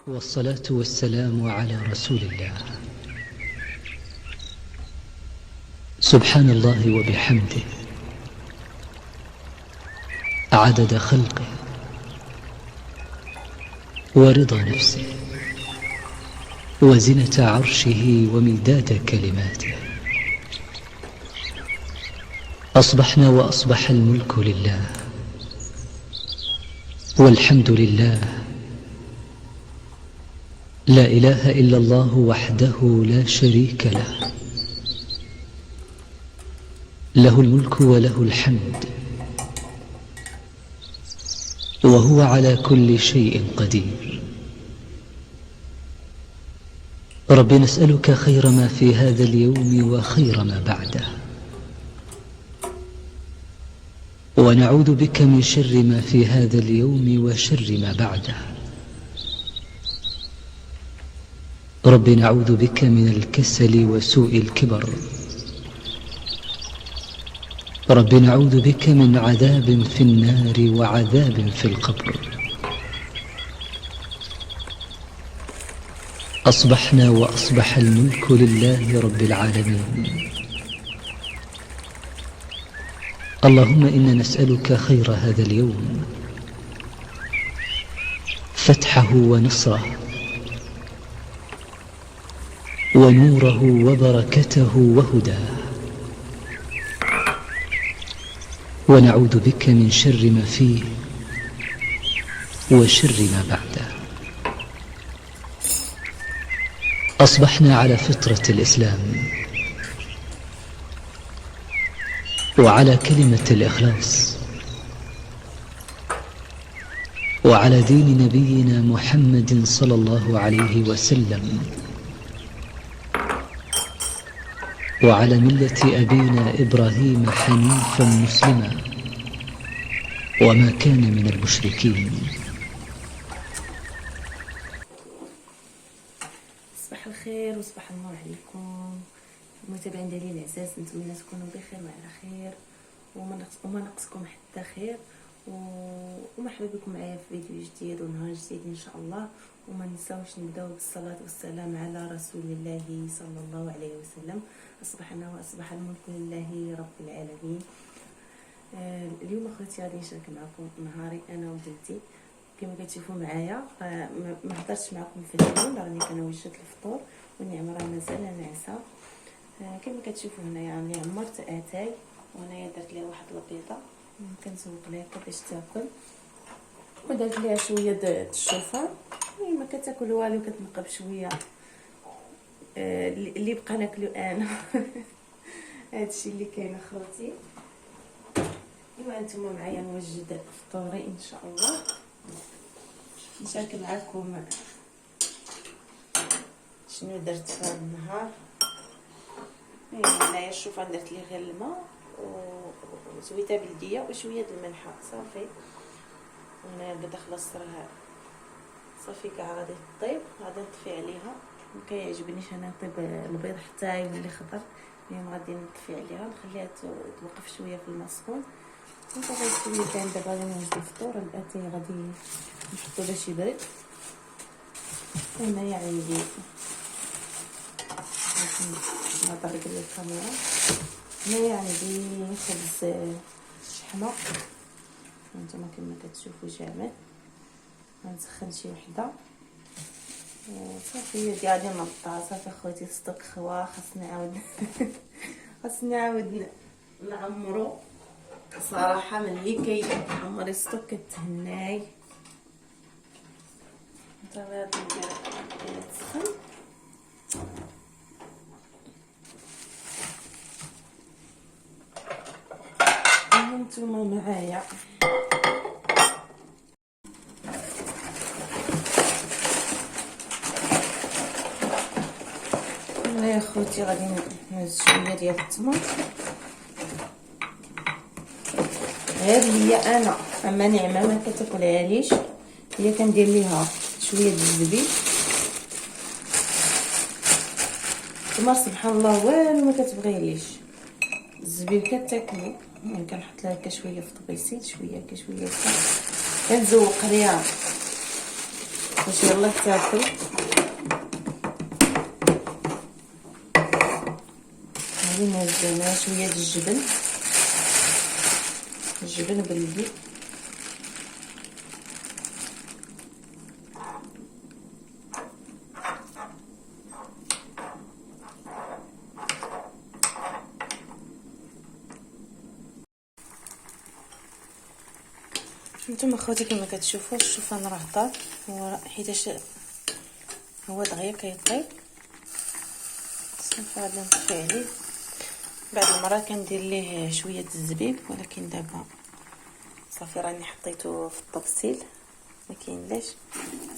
والصلاة والسلام على رسول الله. سبحان الله وبحمده عدد خلقه ورضا نفسه وزنة عرشه ومداد كلماته. أصبحنا وأصبح الملك لله والحمد لله، لا إله إلا الله وحده لا شريك له، له الملك وله الحمد وهو على كل شيء قدير. رب نسألك خير ما في هذا اليوم وخير ما بعده، ونعوذ بك من شر ما في هذا اليوم وشر ما بعده. رب نعوذ بك من الكسل وسوء الكبر. رب نعوذ بك من عذاب في النار وعذاب في القبر. أصبحنا وأصبح الملك لله رب العالمين. اللهم إنا نسألك خير هذا اليوم، فتحه ونصره ونوره وبركته وهداه، ونعوذ بك من شر ما فيه وشر ما بعده. أصبحنا على فطرة الإسلام وعلى كلمة الإخلاص وعلى دين نبينا محمد صلى الله عليه وسلم وعلى ملة أبينا إبراهيم حنيفا مسلما وما كان من المشركين. صباح الخير وصباح النور عليكم متابعين ديالي العزاز، نتمنى تكونوا بخير وعلى خير وما نقصكم حتى خير، ومرحبا بكم معايا في فيديو جديد ونهار جديد ان شاء الله. وما نساوش نبداو بالصلاه والسلام على رسول الله صلى الله عليه وسلم. اصبحنا واصبح الملك لله رب العالمين. اليوم اخوتي غادي نشارك معكم نهاري انا وبنتي. كما كتشوفوا معايا ما هضرتش معكم في اليوم، راني كنوجد الفطور والنعمه راه مازال ناعسه. كما كتشوفوا هنايا راني عمرت اتاي، وهنايا درت ليها واحد البيضه كنسوق ليها باش تاكل، ودرت ليها شويه د الشوفان. ما كتاكل والو، كتنقب شويه اللي بقى ناكلو انا. هادشي اللي كاين اخوتي. ايوا نتوما معايا نوجد فطوري ان شاء الله، نشارك معكم شنو درت في هذا النهار. هنايا الشوفان درت ليه غير الماء وزويته بلديه وشويه د الملحه صافي. هنايا البيضه خلاص راه صافي كاع غادي طيب، غادي نطفي عليها. ما كيعجبنيش انا نطيب البيض حتى يولي خضر، المهم غادي نطفي عليها نخليها توقف شويه في الماء سخون وصافي. شويه كاين دابا غادي نوجد الفطور. الاتاي غادي نحطو باش يبرد. هنايا عندي نطرق لي الكاميرا. هنايا عندي خبز شحمه، هانتوما كما كتشوفوا جامد. غنسخن شي وحده صافي غادي نقطع. صافي اخوتي الصدق خوا خاصني عاود نعمرو صراحه. ملي كيعمر الصدق كتهناي. صافي غادي ندير تسخن. هانتوما معايا يا خوتي غادي نهز شويه ديال الطماط غير هي انا، اما نعمه ما كتاكلها ليش، هي كندير ليها شويه د الزبيب. تما سبحان الله والو ما كتبغيليش الزبيب كتاكلو. يعني كنحط لها هكا شويه في طبيسيل، شويه هكا شويه هكا كنزوق ليها باش يلا تاكل. هذه نزلنا شويه د الجبن بلدي. نتوما خوتي كما كتشوفوا الشوفان راه طاب، حيتاش هو دغيا كيطيب. صافي غادي نطفي عليه. بعد المرات كندير ليه شويه الزبيب، ولكن دابا صافي راني حطيته في الطبسيل ما كاينلاش.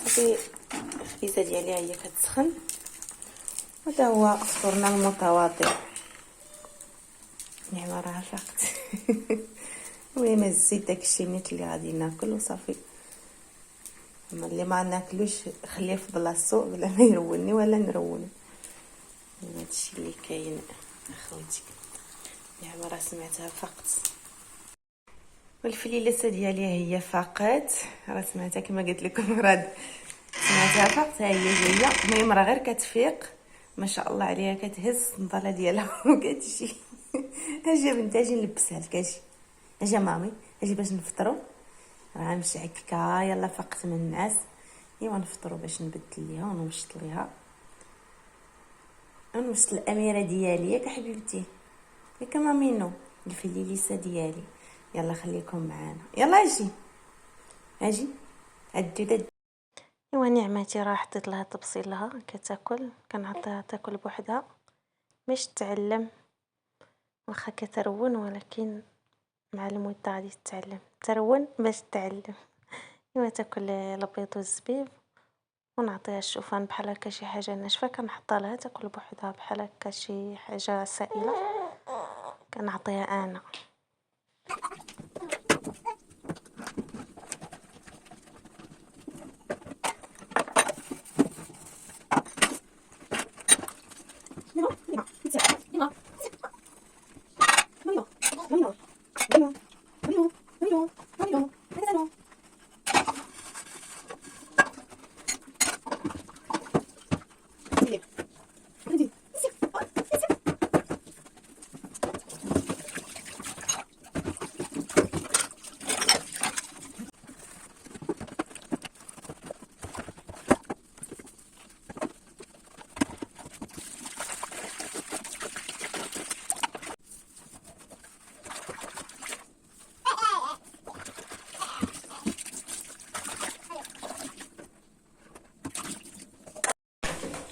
صافي الخبيزه ديالي هي كتسخن، هذا هو فطورنا المتواضع. نعمه راه فقط. المهم الزيت داكشي نيت اللي غادي ناكل وصافي. اما اللي ما ناكلوش خليه في بلاصتو بلا ما يروني ولا نرونه. هادشي اللي كاين اخوتي. نعمه راه سمعتها فقط. والفليلسه ديالي هي فقط، راه سمعتها كما قلت لكم، راه سمعتها فقط. ها هي جايه. المهم راه غير كتفيق ما شاء الله عليها، كتهز الصنداله ديالها وكتجي. اجي بنت اجي نلبسها لك، اجي مامي اجي باش نفطروا. راه مشعكه يلا فقت من الناس. ايوا نفطروا باش نبدل ليها ونمشط ليها، ونمشط الاميره ديالي ياك حبيبتي، ياك مامينو الفليليسه ديالي. يلا خليكم معانا، يلا اجي الدودة. ايوا نعمتي راه حطيت لها تبصيل لها كتاكل، كنعطيها تاكل بوحدها باش تعلم. واخا كترون ولكن مع المدة غادي تتعلم، ترون باش تعلم. ايوا تاكل البيض والزبيب، ونعطيها الشوفان بحال هكا شي حاجه ناشفه كنحطها لها تاكل بوحدها، بحال هكا شي حاجه سائله كنعطيها انا.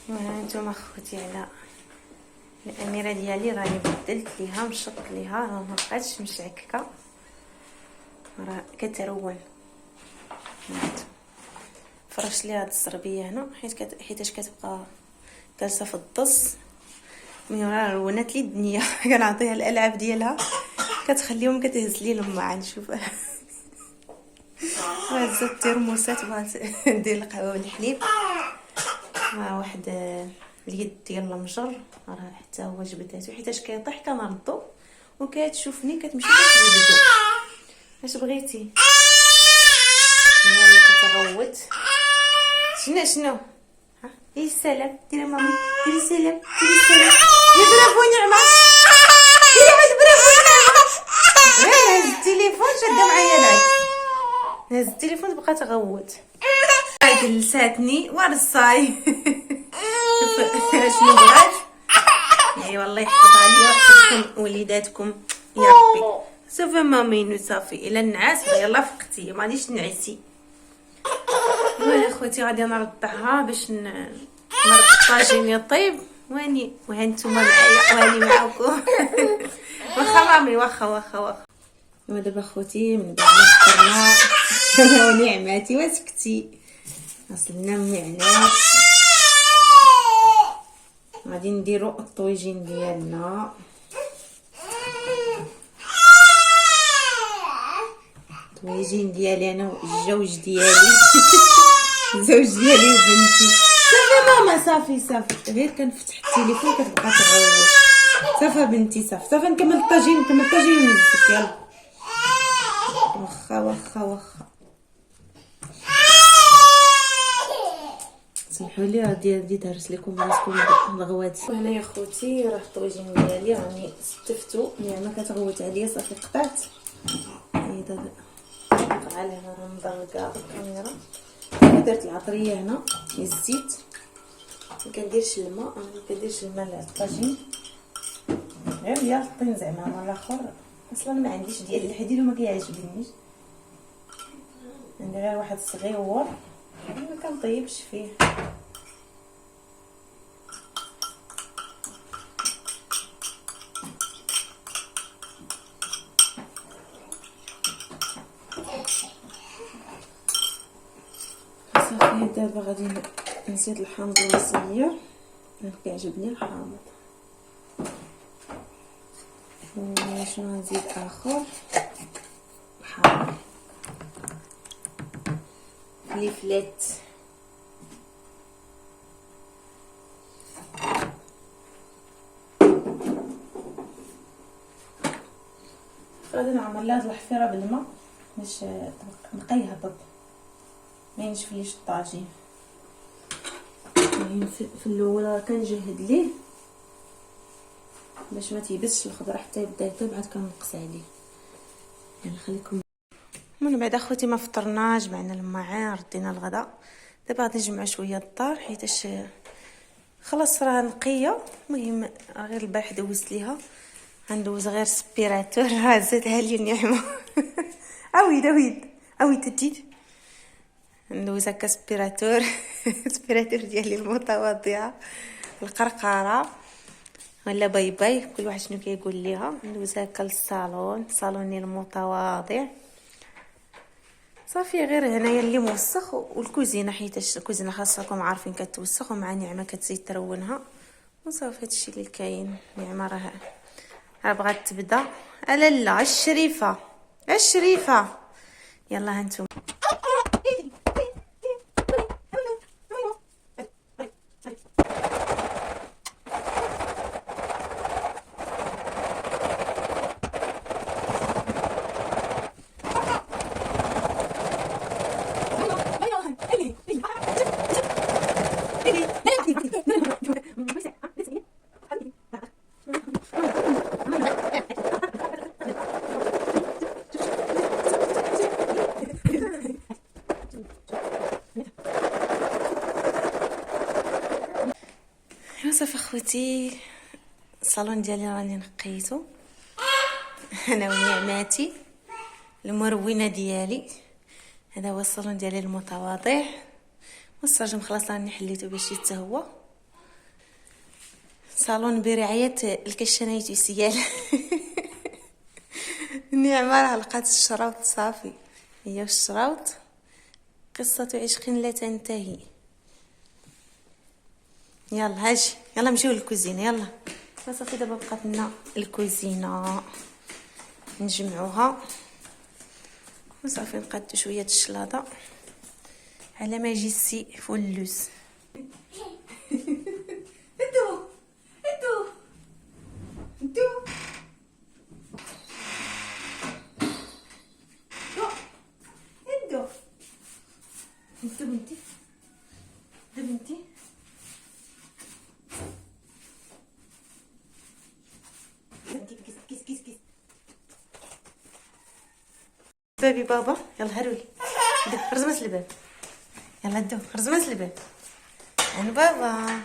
هانتوما خوتي على الاميره ديالي راني بدلت ليها مشط ليها، ما بقاتش مشعككه، راه كترون. فرشت ليها هاد الزربيه هنا حيتاش كتبقى جالسه في الضص. مي راه رونات لي الدنيا. كنعطيها الالعاب ديالها كتخليهم كتهز لي لما نشوف. هزت الترموسات بغات ندير القهوه بالحليب مع واحد اليد ديال المجر، راه حتى هو جبداتو حيتاش كيطيح كنردو وكتشوفني كتمشي كتجبدو. اش بغيتي؟ هي كتغوت. شنو ها؟ اي السلام ديري مامي، ديري السلام، ديري السلام. يا برافو نعمه، ديري واحد برافو نعمه. هز التليفون شاده معايا العيط، هز التليفون تبقى تغوت. جلساتني ورصاي. شنو بغات؟ اي والله يحفظها ليا ويحفظكم وليداتكم يا ربي. صافي مامينو صافي الى النعاس يلا فقتي ما غاديش تنعسي. ايوا اخوتي غادي نرضعها باش نرد الطاجين يطيب، وهانتوما معايا وهاني معاكم. واخا مامي واخا. ايوا دابا اخوتي من بعد ما فطرنا ونعماتي واسكتي غسلنا النعناع، غادي نديرو الطويجين ديالنا. الطويجين ديالي انا والزوج ديالي. الزوج ديالي وبنتي. صافي ماما صافي غير كنفتح التليفون كتبقى تغوت. صافي بنتي صافي نكمل الطاجين ونزك يلا. واخا سمحوا لي راه بديت هرس لكم راسكم الغوات. وهنايا خوتي راه الطويجين ديالي راني ستفتو، نعمه كتغوت عليا صافي قطعت. هي دابا وقع لها راه مضرقه الكاميرا. درت العطريه هنا الزيت، ما كنديرش الماء، انا ما كنديرش الماء للطاجين غير ديال الطين زعما. مره الاخر اصلا ما عنديش ديال الحديد وما كيعجبنيش، عندي غير واحد صغيور ما كنطيبش فيه. صافي دابا غادي نزيد الحامض المصير، انا كيعجبني الحامض. وشنو نزيد اخر؟ حار، فليفلات، غادي نعمر لها هاد الحفيره بالماء باش تبقى يهبط ما ينشفليش الطاجين. في الاول كنجهد ليه باش ما تيبسش الخضره حتى يبدا يطيب، عاد كنقص عليه. يعني خليكم من بعد اخوتي ما فطرنا، جمعنا الماعين، ردينا الغداء. دابا غادي نجمع شويه الدار حيتاش خلاص راه نقيه. المهم غير البارح دوزت ليها، غندوز غير سبيراتور هزتها لي النعمه. عويد تديت ندوز هكا سبيراتور. سبيراتور ديالي المتواضعه، القرقره ولا باي باي كل واحد شنو كيقول ليها. ندوز هكا للصالون، صالوني المتواضع. صافي غير هنايا اللي موسخ، والكوزينه حيتاش الكوزينه خاصكم عارفين كتوسخ، ومع نعمه كتزيد ترونها. وصافي هادشي اللي كاين. نعمه راه بغات تبدا. لا الشريفه يلا هانتوما. صافي اخوتي الصالون ديالي راني نقيته انا ونعماتي المروينه ديالي. هذا هو الصالون ديالي المتواضع، والسرجم خلاص راني حليته باش يتهوى. صالون برعايه الكشانيت سيال. النعمه راه لقات الشراوط صافي، هي الشراوط قصه عشق لا تنتهي. يلا هاجي يلا نمشيو للكوزينه يلا. صافي دابا بقات لنا الكوزينه نجمعوها، وصافي نقادو شويه الشلاضه على ما يجي السي فولوس. بنتي كيس بابي بابا يلا هرولي رزمت الباب. يلا دو رزمت الباب عن بابا،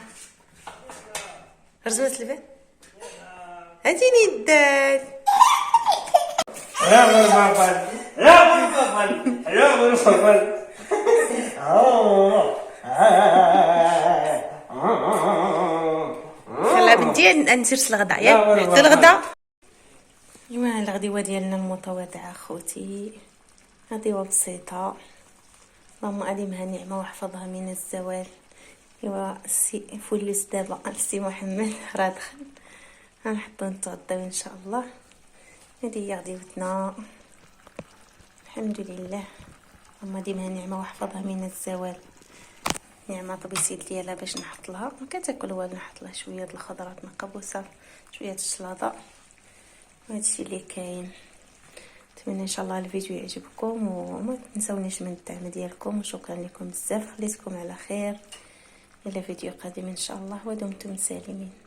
رزمت الباب. هاتيني الدال. يا بابا يلا بنتي نسيرش الغداء ياك حتى الغداء. ايوا الغديوه ديالنا المتواضعه اخوتي، غديوه بسيطه. اللهم اديمها نعمه واحفظها من الزوال. ايوا السي فولوس دابا السي محمد راه دخل، غنحطو نتغداو ان شاء الله. هذه هي غديوتنا الحمد لله. اللهم اديمها نعمه واحفظها من الزوال. نعمه طبيسيت ديالها باش نحط لها، ما كتاكل والو، نحط لها شويه د الخضرات نقبوسه، شويه د الشلاضه، وهادشي اللي كاين. نتمنى ان شاء الله الفيديو يعجبكم، وما تنسونيش من الدعم ديالكم، وشكرا لكم بزاف، خليتكم على خير. إلى فيديو قادم إن شاء الله، ودمتم سالمين.